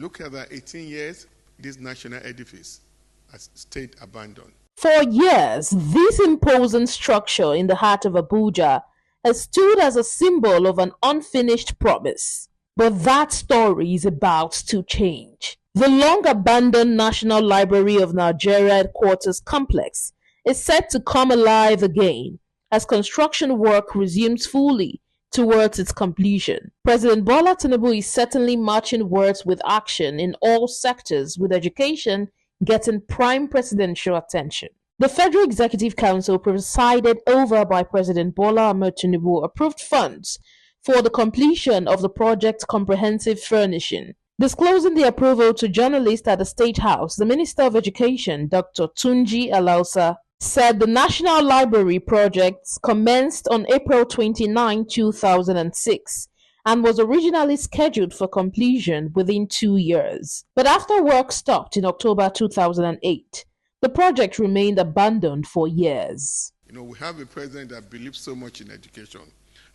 Look at that, 18 years, this national edifice has stayed abandoned. For years, this imposing structure in the heart of Abuja has stood as a symbol of an unfinished promise. But that story is about to change. The long-abandoned National Library of Nigeria headquarters complex is set to come alive again as construction work resumes fully towards its completion. President Bola Tinubu is certainly matching words with action in all sectors, with education getting prime presidential attention. The Federal Executive Council, presided over by President Bola Tinubu, approved funds for the completion of the project's comprehensive furnishing. Disclosing the approval to journalists at the State House, the Minister of Education, Dr. Tunji Alausa, said the National Library project commenced on April 29, 2006 and was originally scheduled for completion within 2 years. But after work stopped in October 2008, the project remained abandoned for years. We have a president that believes so much in education.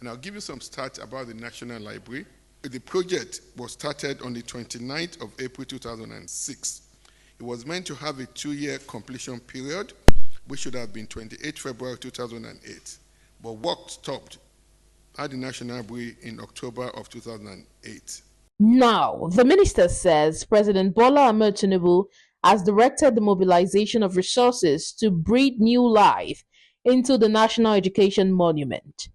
And I'll give you some stats about the National Library. The project was started on the 29th of April 2006. It was meant to have a 2-year completion period, which should have been 28 February 2008. But work stopped at the National Library in October of 2008. Now, the minister says President Bola Tinubu has directed the mobilization of resources to breathe new life into the National Education Monument,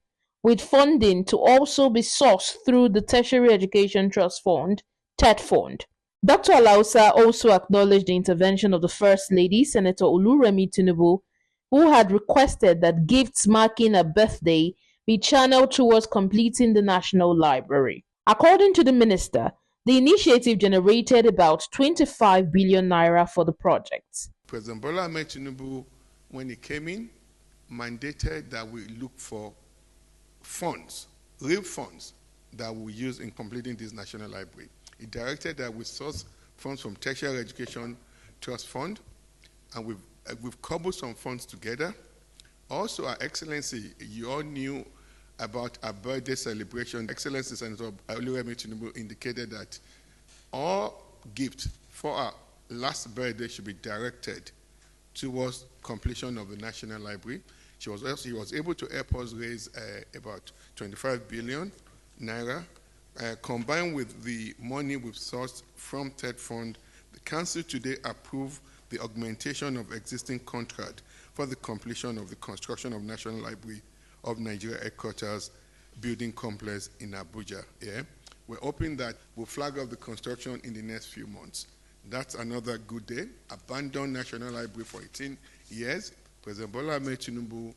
with funding to also be sourced through the Tertiary Education Trust Fund, TET Fund. Dr. Alausa also acknowledged the intervention of the First Lady, Senator Oluremi Tinubu, who had requested that gifts marking a birthday be channeled towards completing the National Library. According to the minister, the initiative generated about 25 billion naira for the project. President Bola Tinubu, when he came in, mandated that we look for funds, real funds, that we use in completing this National Library. He directed that we source funds from Tertiary Education Trust Fund, and we've cobbled some funds together. Also, Our Excellency, you all knew about our birthday celebration. Excellency Senator Oluremi Tinubu indicated that all gifts for our last birthday should be directed towards completion of the National Library. He was able to help us raise about 25 billion naira. Combined with the money we've sourced from TED Fund, the Council today approved the augmentation of existing contract for the completion of the construction of National Library of Nigeria headquarters building complex in Abuja. Yeah? We're hoping that we'll flag off the construction in the next few months. That's another good day. Abandoned National Library for 18 years. President Bola Tinubu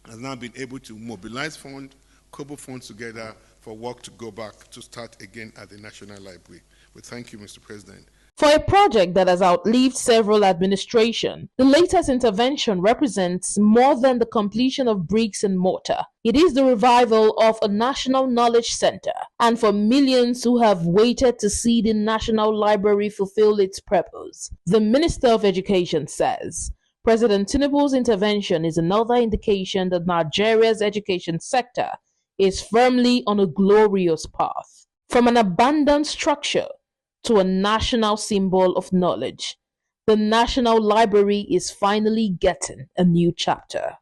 has now been able to mobilize funds, cobble funds together for work to go back to start again at the National Library. We thank you, Mr. President. For a project that has outlived several administrations, the latest intervention represents more than the completion of bricks and mortar. It is the revival of a national knowledge center, and for millions who have waited to see the National Library fulfill its purpose, the Minister of Education says President Tinubu's intervention is another indication that Nigeria's education sector is firmly on a glorious path. From an abandoned structure to a national symbol of knowledge, the National Library is finally getting a new chapter.